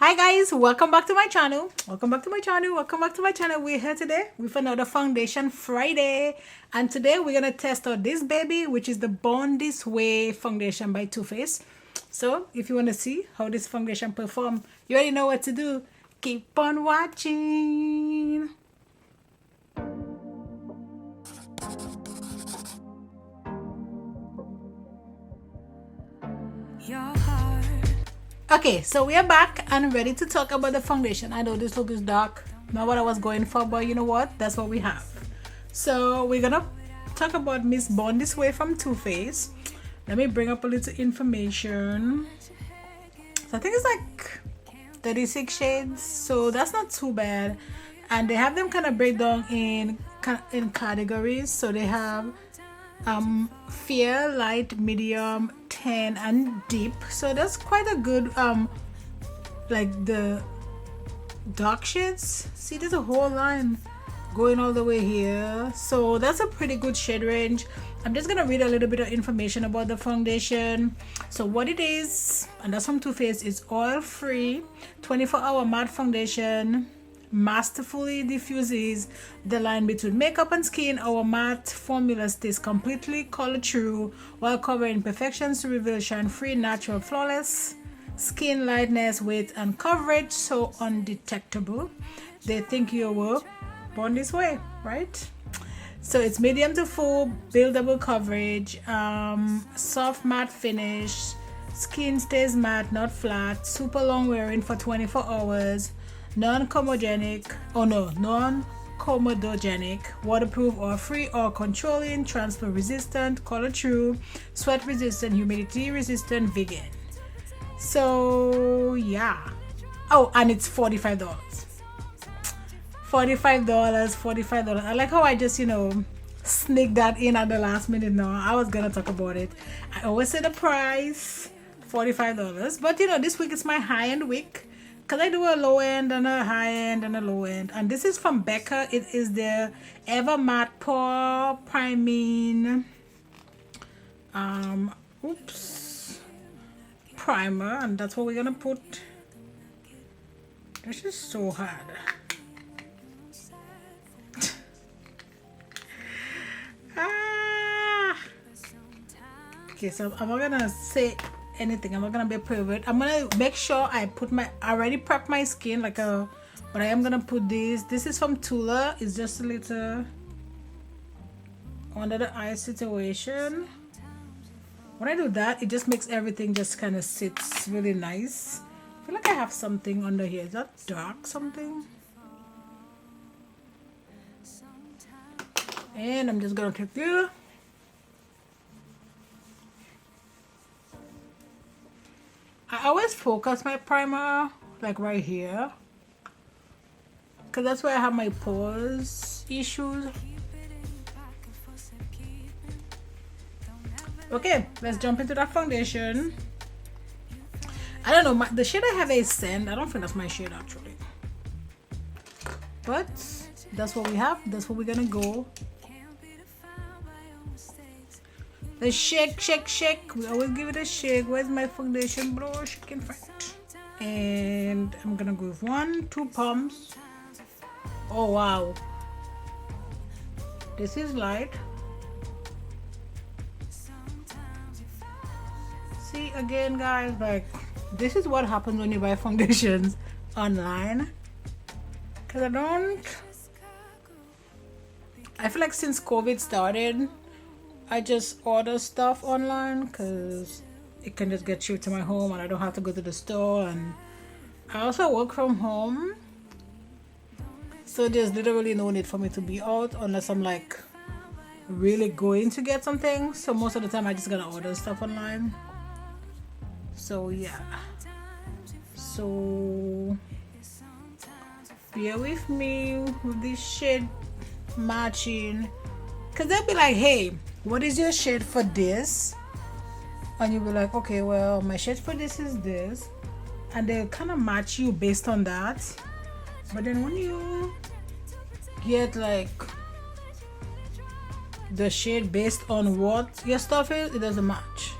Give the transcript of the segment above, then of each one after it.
Hi guys, welcome back to my channel. We're here today with another foundation Friday, and today we're gonna test out this baby, which is the Born This Way foundation by Too Faced. So if you want to see how this foundation perform, you already know what to do. Keep on watching. Okay, so we are back and ready to talk about the foundation. I know this look is dark, not what I was going for, but you know what? That's what we have. So we're gonna talk about Miss Born This Way from Too Faced. Let me bring up a little information. So I think it's like 36 shades, so that's not too bad. And they have them kind of break down in categories. So they have fair, light, medium, tan, and deep. So that's quite a good like the dark shades. See, there's a whole line going all the way here, so that's a pretty good shade range. I'm just gonna read a little bit of information about the foundation. So what it is, and that's from Too Faced, is oil free 24-hour matte foundation, masterfully diffuses the line between makeup and skin. Our matte formula stays completely color true while covering imperfections to reveal shine free, natural, flawless skin lightness, weight, and coverage, so undetectable. They think you were born this way, right? So it's medium to full, buildable coverage, soft matte finish, skin stays matte, not flat, super long wearing for 24 hours, non-comedogenic, waterproof or free or controlling, transfer resistant, color true, sweat resistant, humidity resistant, vegan. So yeah. Oh, and it's $45. $45. I like how I just sneak that in at the last minute. No, I was gonna talk about it. I always say the price, $45, but this week is my high-end week, because I do a low end and a high end and a low end. And this is from Becca. It is the Ever Matte Pore Priming primer, and that's what we're gonna put. This is so hard. Okay, so I'm not gonna say anything. I'm not gonna be a pervert. I'm gonna make sure I already prep my skin but I am gonna put this is from Tula. It's just a little under the eye situation. When I do that, it just makes everything just kind of sits really nice. I feel like I have something under here. Is that dark something? And I'm just gonna take you. I always focus my primer like right here, because that's where I have my pores issues. Okay, let's jump into that foundation. I don't know, the shade I have is Sand. I don't think that's my shade actually, but that's what we have. That's what we're gonna go. Let's shake. We always give it a shake. Where's my foundation brush? I can't find it. And I'm gonna go with 2 pumps. Oh wow, this is light. See, again guys, like this is what happens when you buy foundations online, because I feel like since COVID started, I just order stuff online because it can just get shipped to my home and I don't have to go to the store. And I also work from home, so there's literally no need for me to be out unless I'm like really going to get something. So most of the time I just gotta order stuff online. So yeah, so bear with me with this shade matching, because they'll be like, hey, what is your shade for this? And you'll be like, okay, well, my shade for this is this, and they'll kind of match you based on that. But then when you get like the shade based on what your stuff is, it doesn't match.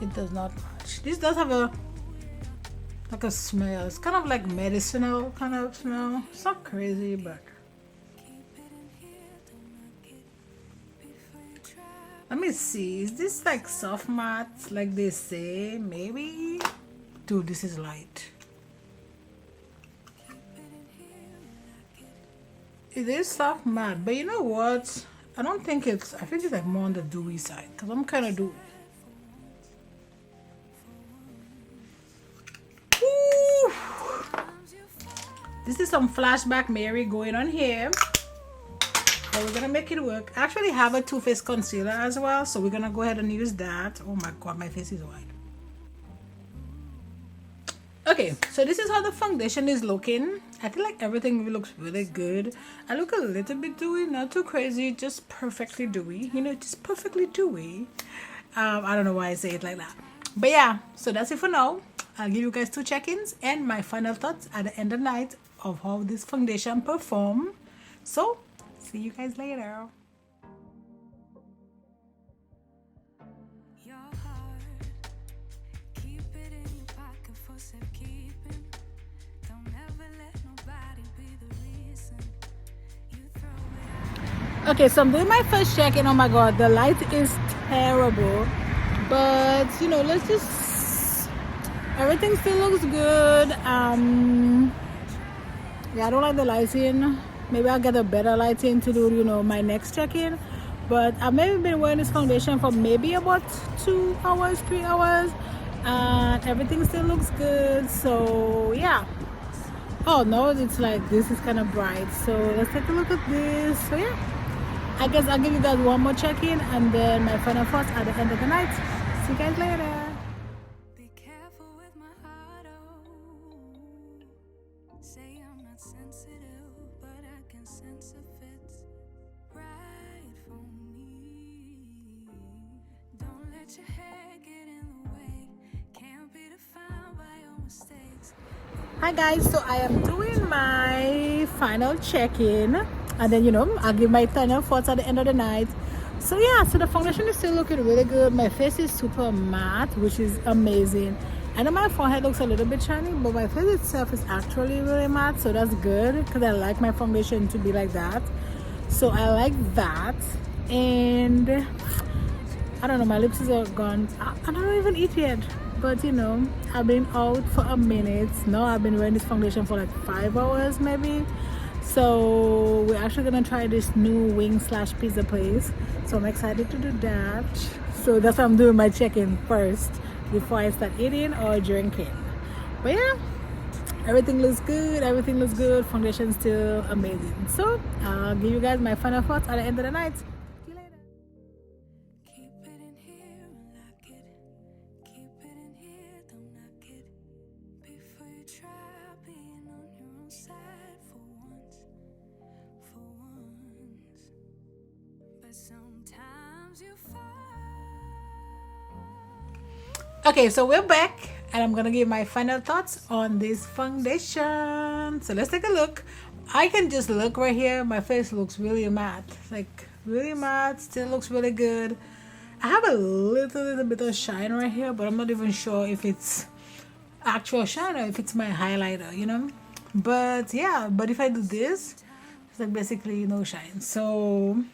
It does not match. This does have a like a smell. It's kind of like medicinal kind of smell. It's not crazy, but let me see. Is this like soft matte like they say? Maybe. Dude, this is light. It is soft matte, but you know what? I don't think it's. I think it's like more on the dewy side because I'm kind of dewy. Ooh. This is some flashback Mary going on here. But we're gonna make it work. I actually have a Too Faced concealer as well, so we're gonna go ahead and use that. Oh my god, my face is white. Okay, so this is how the foundation is looking. I feel like everything looks really good. I look a little bit dewy, not too crazy, just perfectly dewy. You know, just perfectly dewy. I don't know why I say it like that. But yeah, so that's it for now. I'll give you guys 2 check-ins and my final thoughts at the end of the night of how this foundation perform. So, see you guys later. Okay, so I'm doing my first check-in. Oh my god, the light is terrible, but you know, let's just, everything still looks good. Yeah, I don't like the lighting. Maybe I'll get a better lighting to do, you know, my next check-in. But I've maybe been wearing this foundation for maybe about 2 hours, 3 hours, and everything still looks good. So yeah. Oh no, it's like this is kind of bright. So let's take a look at this. So yeah, I guess I'll give you guys one more check-in and then my final thoughts at the end of the night. See you guys later. Be careful with my heart, oh. Say I'm not sensitive, but I can sense if it's right for me. Don't let your hair get in the way. Can't be defined by your mistakes. Hi guys, so I am doing my final check-in and then, you know, I'll give my final thoughts at the end of the night. So yeah, so the foundation is still looking really good. My face is super matte, which is amazing. I know my forehead looks a little bit shiny, but my face itself is actually really matte, so that's good because I like my foundation to be like that. So I like that. And I don't know, my lips are gone. I don't even eat yet, but you know, I've been out for a minute. Now I've been wearing this foundation for like 5 hours maybe. So we're actually gonna try this new wing/pizza place. So I'm excited to do that. So that's why I'm doing my check-in first before I start eating or drinking. But yeah, everything looks good. Everything looks good. Foundation's still amazing. So I'll give you guys my final thoughts at the end of the night. See you later. Keep it in here and lock it. Keep it in here, don't knock it. Before you try being on your own side for once. But sometimes you fall. Okay, so we're back and I'm gonna give my final thoughts on this foundation. So let's take a look. I can just look right here. My face looks really matte, like really matte, still looks really good. I have a little bit of shine right here, but I'm not even sure if it's actual shine or if it's my highlighter, you know. But yeah, but if I do this, it's like basically no shine. So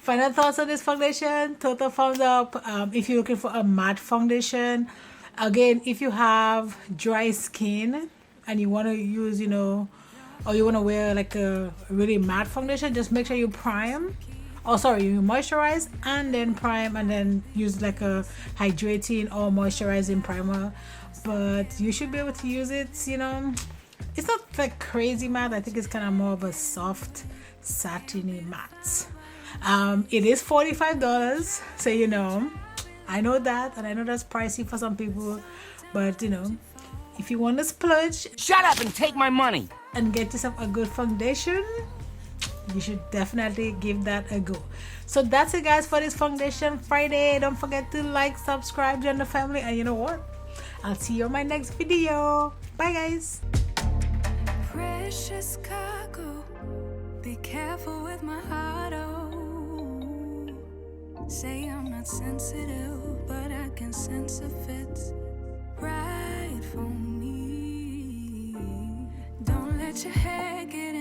final thoughts on this foundation, total thumbs up. If you're looking for a matte foundation, again, if you have dry skin and you want to use, you know, or you want to wear like a really matte foundation, just make sure you prime. Oh, sorry, you moisturize and then prime and then use like a hydrating or moisturizing primer. But you should be able to use it, you know. It's not like crazy matte. I think it's kind of more of a soft, satiny matte. It is $45, so you know, I know that, and I know that's pricey for some people, but you know, if you want to splurge, shut up and take my money and get yourself a good foundation, you should definitely give that a go. So that's it guys for this Foundation Friday. Don't forget to like, subscribe, join the family, and you know what, I'll see you on my next video. Bye guys. Precious cargo, be careful with my heart, oh. Say I'm not sensitive, but I can sense if it's right for me. let your hair get